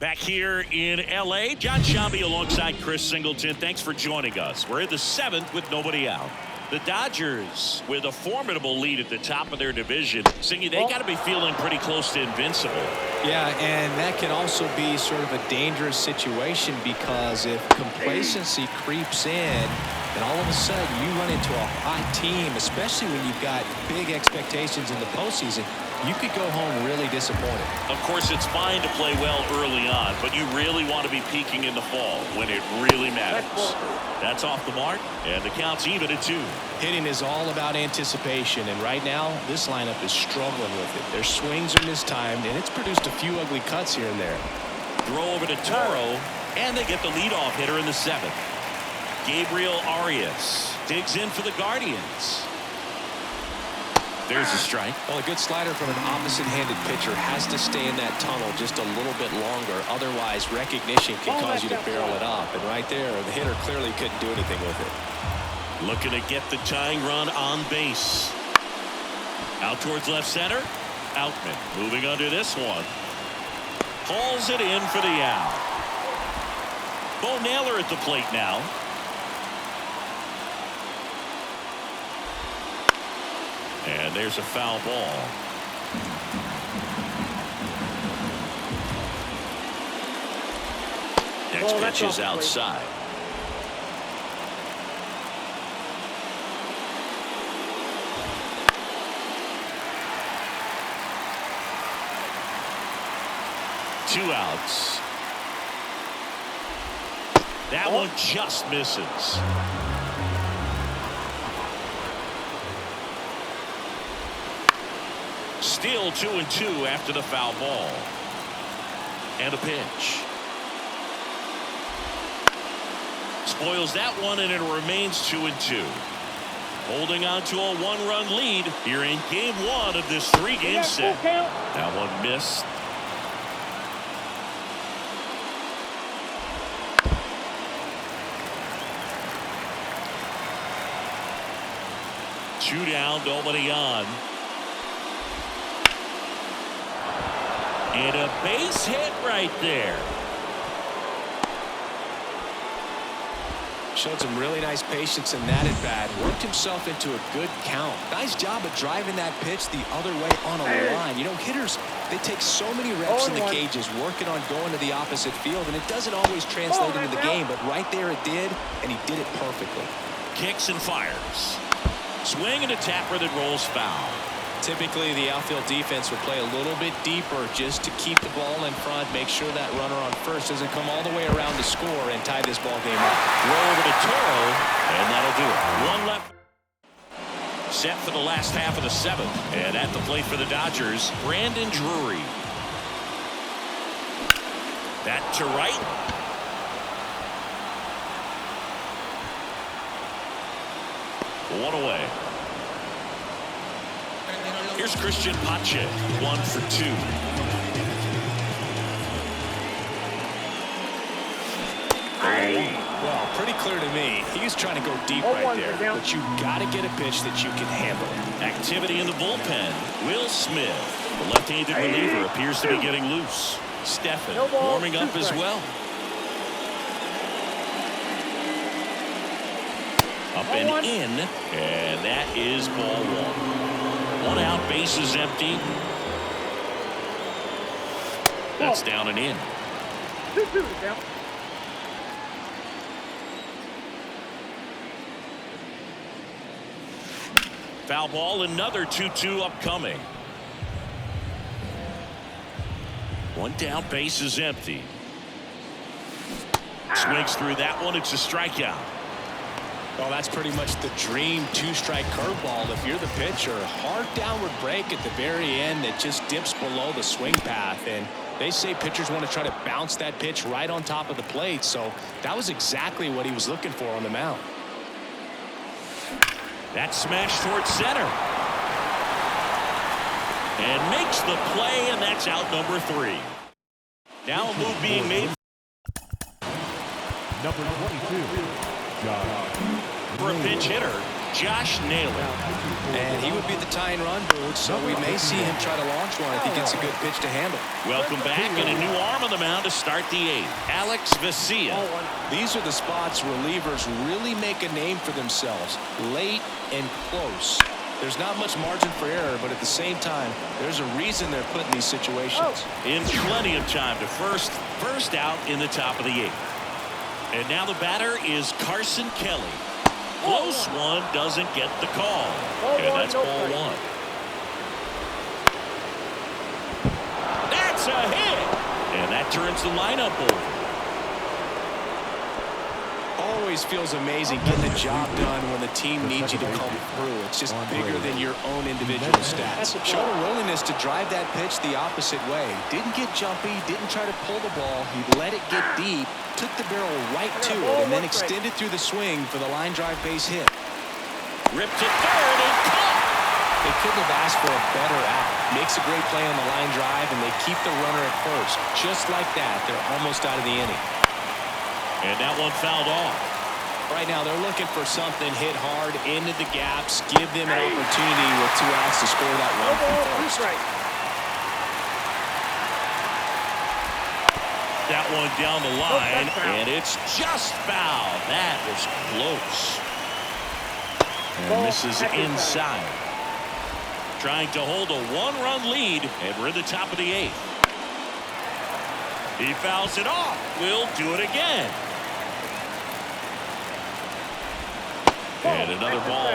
Back here in L.A., John Shambi alongside Chris Singleton. Thanks for joining us. We're in the 7th with nobody out. The Dodgers with a formidable lead at the top of their division. Singy, they got to be feeling pretty close to invincible. Yeah, and that can also be sort of a dangerous situation because if complacency creeps in, and all of a sudden you run into a hot team, especially when you've got big expectations in the postseason, you could go home really disappointed. Of course, it's fine to play well early on, but you really want to be peaking in the fall when it really matters. That's off the mark, and the count's even at 2. Hitting is all about anticipation, and right now, this lineup is struggling with it. Their swings are mistimed, and it's produced a few ugly cuts here and there. Throw over to Toro, and they get the leadoff hitter in the 7th. Gabriel Arias digs in for the Guardians. There's a strike. Well, a good slider from an opposite-handed pitcher has to stay in that tunnel just a little bit longer. Otherwise, recognition can cause you to barrel it up. And right there, the hitter clearly couldn't do anything with it. Looking to get the tying run on base. Out towards left center. Outman moving under this one. Hauls it in for the out. Bo Naylor at the plate now. And there's a foul ball. Next pitch is outside. Two outs. That one just misses. Still 2-2 after the foul ball. And a pitch. Spoils that one, and it remains 2-2. Holding on to a 1-run lead here in game 1 of this 3-game set. That one missed. Two down, nobody on. And a base hit right there. Showed some really nice patience in that at bat. Worked himself into a good count. Nice job of driving that pitch the other way on a line. You know, hitters, they take so many reps in the cages working on going to the opposite field, and it doesn't always translate into the game, but right there it did, and he did it perfectly. Kicks and fires. Swing and a tapper that rolls foul. Typically, the outfield defense would play a little bit deeper just to keep the ball in front, make sure that runner on first doesn't come all the way around to score and tie this ball game up. Throw over to Toro, and that'll do it. One left. Set for the last half of the 7th. And at the plate for the Dodgers, Brandon Drury. That to right. One away. Here's Christian Pache, 1 for 2. Well, pretty clear to me. He's trying to go deep right there, but you got to get a pitch that you can handle. Activity in the bullpen. Will Smith, the left-handed reliever, appears to be getting loose. Stephan warming up as well. Up and in, and that is ball 1. 1 out, base is empty. That's down and in. Foul ball, another 2-2 upcoming. 1 down, base is empty. Swings through that one, it's a strikeout. Well, that's pretty much the dream 2-strike curveball. If you're the pitcher, hard downward break at the very end that just dips below the swing path. And they say pitchers want to try to bounce that pitch right on top of the plate. So that was exactly what he was looking for on the mound. That smash towards center. And makes the play, and that's out number 3. Now a move being made. Number 22. For a pinch hitter, Josh Naylor. And he would be the tying run, Boots, so we may see him try to launch one if he gets a good pitch to handle. Welcome back, and a new arm on the mound to start the 8th. Alex Vesia. These are the spots relievers really make a name for themselves, late and close. There's not much margin for error, but at the same time, there's a reason they're put in these situations. In plenty of time to first out in the top of the 8th. And now the batter is Carson Kelly. Close one, doesn't get the call. And that's ball 1. That's a hit. And that turns the lineup over. Always feels amazing getting the job done when the team needs you to come through. It's just bigger than your own individual stats. Showed a willingness to drive that pitch the opposite way. Didn't get jumpy, didn't try to pull the ball. He let it get deep, took the barrel right to it, and then extended through the swing for the line drive base hit. Ripped to third and caught. They couldn't have asked for a better out. Makes a great play on the line drive, and they keep the runner at first. Just like that, they're almost out of the inning. And that one fouled off. Right now, they're looking for something hit hard into the gaps, give them an opportunity with 2 outs to score that run from first. That one down the line, and it's just foul. That was close. And misses inside. Trying to hold a 1-run lead, and we're in the top of the 8th. He fouls it off. We'll do it again. And another ball.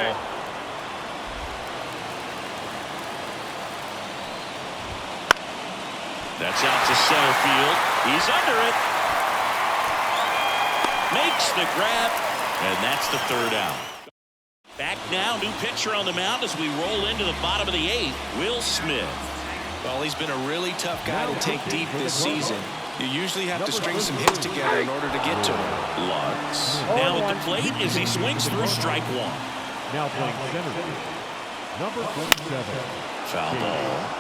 That's out to center field. He's under it. Makes the grab, and that's the 3rd out. Back now, new pitcher on the mound as we roll into the bottom of the 8th, Will Smith. Well, he's been a really tough guy to take deep this season. You usually have to string some hits together in order to get to him. Lutz. Now at the plate as he swings through strike 1. Now playing center field, number 27. Foul ball.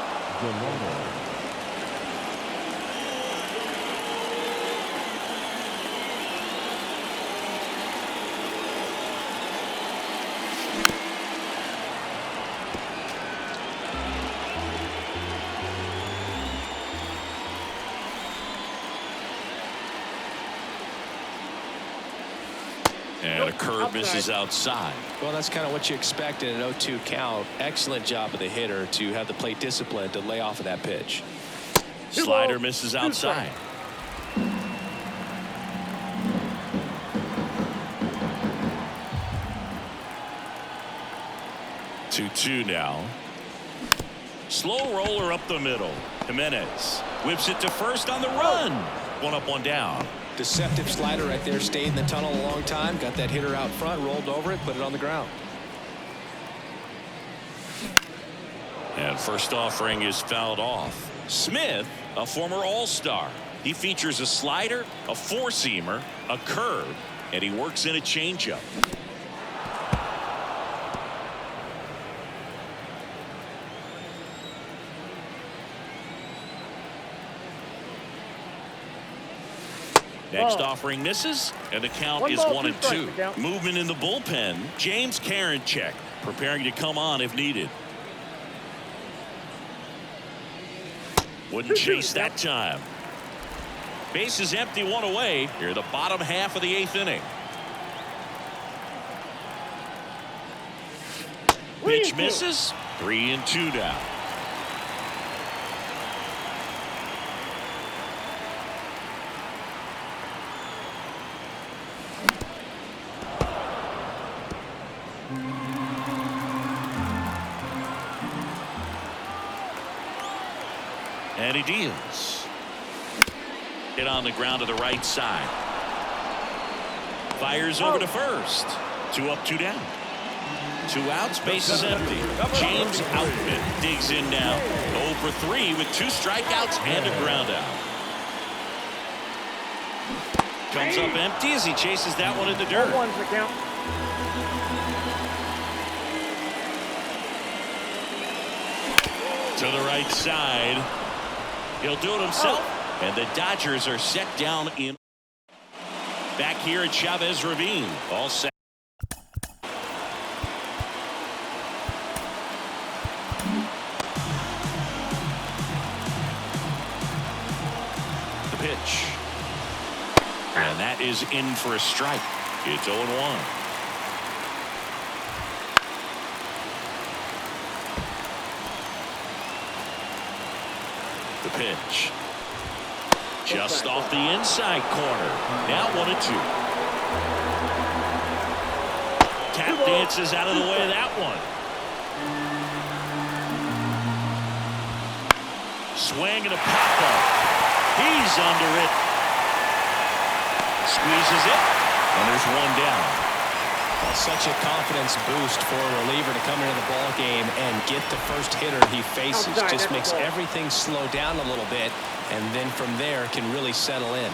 And a curve misses outside. Well, that's kind of what you expect in an 0-2 count. Excellent job of the hitter to have the plate discipline to lay off of that pitch. Slider misses outside. Two now. Slow roller up the middle. Jimenez whips it to first on the run. 1 up, 1 down. Deceptive slider right there. Stayed in the tunnel a long time. Got that hitter out front, rolled over it, put it on the ground. And first offering is fouled off. Smith, a former All-Star. He features a slider, a 4-seamer, a curve, and he works in a changeup. Next offering misses, and the count is 1-2. Movement in the bullpen. James Karinchak preparing to come on if needed. Wouldn't chase that time. Base is empty, 1 away. Here, the bottom half of the 8th inning. Pitch misses. 3-2 now. And he deals. Hit on the ground to the right side. Fires over to first. 2 up, 2 down. 2 outs, base is empty. James Outman digs in now. 0 for 3 with 2 strikeouts and a ground out. Comes up empty as he chases that one in the dirt. To the right side. He'll do it himself. And the Dodgers are set down in. Back here at Chavez Ravine. All set. And that is in for a strike. It's 0-1. The pitch. Just off the inside corner. Now 1-2. Tap dances out of the way of that one. Swing and a pop-up. He's under it. Squeezes it. And there's one down. Well, such a confidence boost for a reliever to come into the ball game and get the first hitter he faces. Just makes everything slow down a little bit, and then from there can really settle in.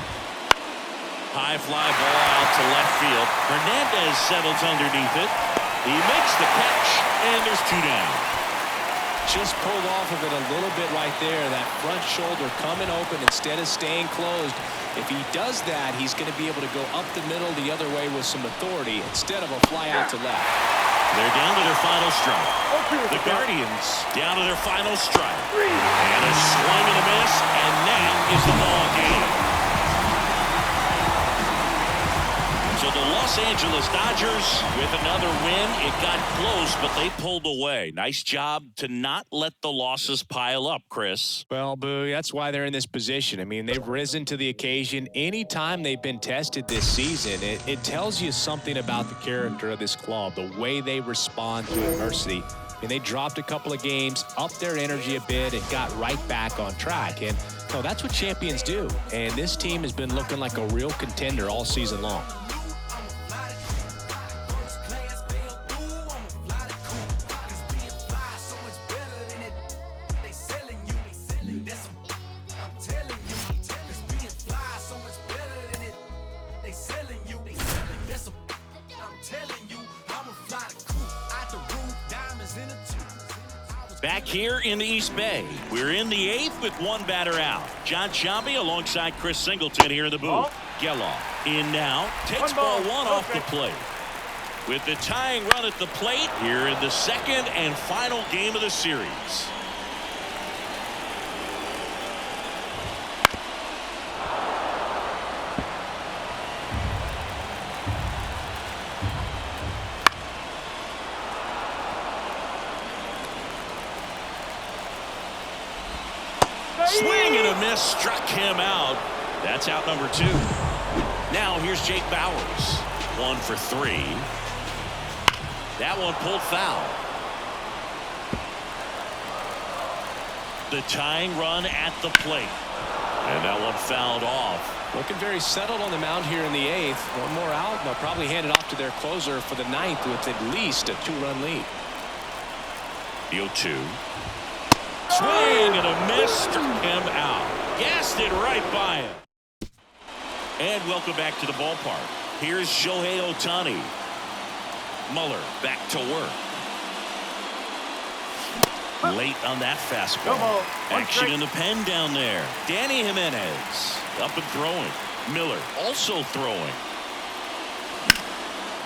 High fly ball out to left field. Hernandez settles underneath it. He makes the catch, and there's two down. Just pulled off of it a little bit right there. That front shoulder coming open instead of staying closed. If he does that, he's going to be able to go up the middle the other way with some authority instead of a fly out to left. They're down to their final strike. The Guardians down to their final strike. And a swing and a miss, and that is the ball game. So the Los Angeles Dodgers with another win. It got close, but they pulled away. Nice job to not let the losses pile up, Chris. Well, Boo, that's why they're in this position. I mean, they've risen to the occasion. Anytime they've been tested this season, it tells you something about the character of this club, the way they respond to adversity. And they dropped a couple of games, upped their energy a bit, and got right back on track. And so that's what champions do. And this team has been looking like a real contender all season long. Back here in the East Bay, we're in the 8th with one batter out. John Sciambi alongside Chris Singleton here in the booth. Geloff in now, takes ball one off the plate. With the tying run at the plate here in the second and final game of the series. Swing and a miss, struck him out. That's out number 2. Now here's Jake Bauers. 1 for 3. That one pulled foul. The tying run at the plate. And that one fouled off. Looking very settled on the mound here in the 8th. One more out, and they'll probably hand it off to their closer for the 9th with at least a 2-run lead. The 0-2. Swing and a miss, struck him out. Gassed it right by him. And welcome back to the ballpark. Here's Shohei Ohtani. Muller back to work. Late on that fastball. Action in the pen down there. Danny Jimenez up and throwing. Miller also throwing.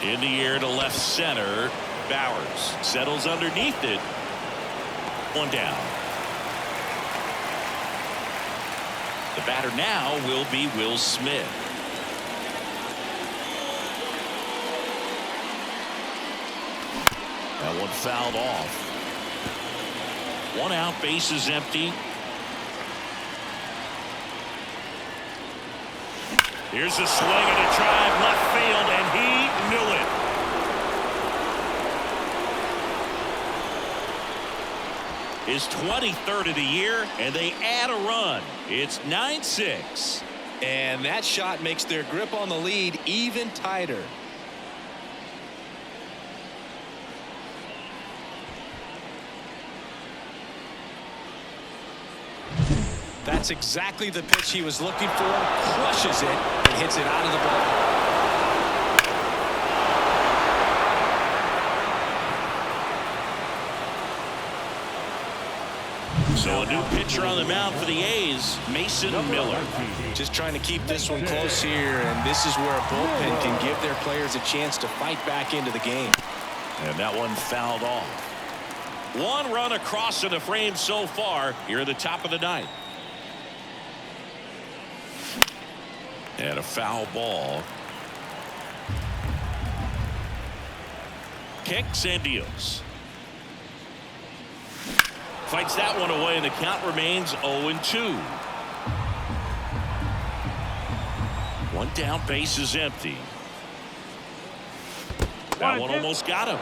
In the air to left center. Bauers settles underneath it. One down. The batter now will be Will Smith. That one fouled off. One out, base is empty. Here's a swing and a drive left field, and he knew it. His 23rd of the year, and they add a run. It's 9-6. And that shot makes their grip on the lead even tighter. That's exactly the pitch he was looking for. Crushes it and hits it out of the ball. So a new pitcher on the mound for the A's, Mason Miller. Just trying to keep this one close here, and this is where a bullpen can give their players a chance to fight back into the game. And that one fouled off. One run across in the frame so far here at the top of the 9th. And a foul ball. Kicks and deals. Fights that one away, and the count remains 0-2. One down, base is empty. That one almost got him.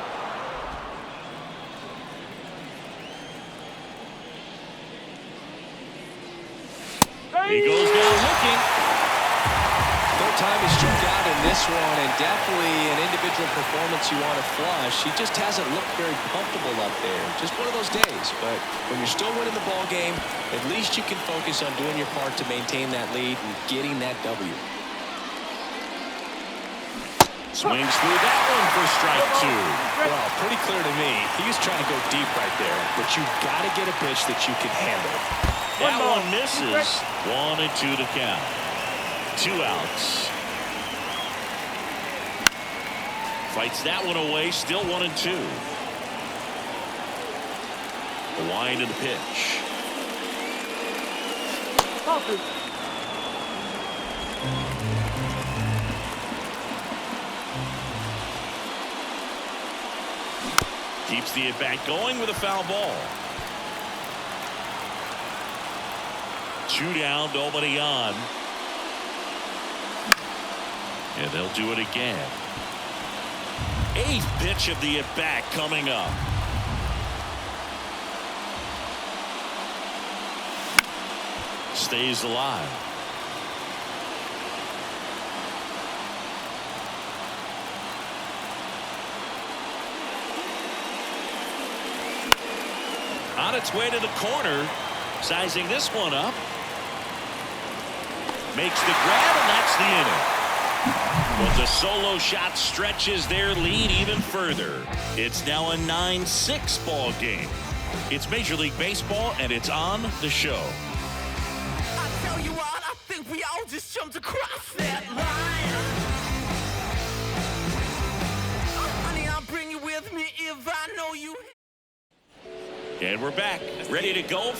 He goes down looking. Third time he struck out in this one, and definitely an individual performance you want to flush. He just hasn't looked very comfortable up there. Just one of those days. But when you're still winning the ball game, at least you can focus on doing your part to maintain that lead and getting that W. Swings through that one for strike two. Well, pretty clear to me. He was trying to go deep right there, but you've got to get a pitch that you can handle. That one misses. 1-2 to count. 2 outs. Fights that one away. Still 1-2. The wind of the pitch. Keeps the at-bat going with a foul ball. 2 down, nobody on. And they'll do it again. 8th pitch of the at-bat coming up. Stays alive. On its way to the corner. Sizing this one up. Makes the grab, and that's the inning. But the solo shot stretches their lead even further. It's now a 9-6 ball game. It's Major League Baseball, and it's on the show. I tell you what, I think we all just jumped across that line. Honey, I'll bring you with me if I know you. And we're back, ready to go.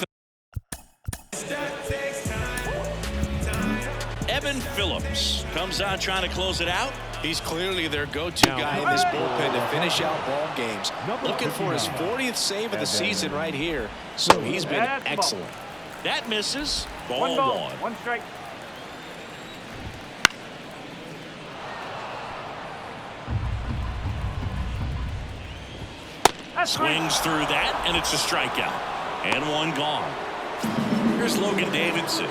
Evan Phillips comes on trying to close it out. He's clearly their go-to guy in this bullpen to finish out ball games. Looking for his 40th save of the season right here. So he's been excellent. That misses. Ball 1. 1 strike. Swings through that, and it's a strikeout. And 1 gone. Here's Logan Davidson.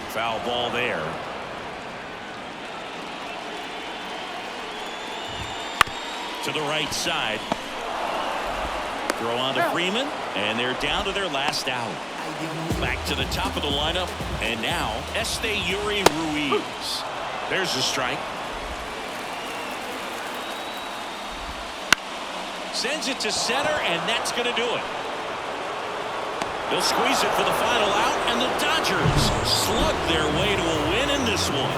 Foul ball there. To the right side. Throw on to Freeman, and they're down to their last out. Back to the top of the lineup, and now Esteury Ruiz. There's a strike. Sends it to center, and that's going to do it. They'll squeeze it for the final out, and the Dodgers slug their way to a win in this one.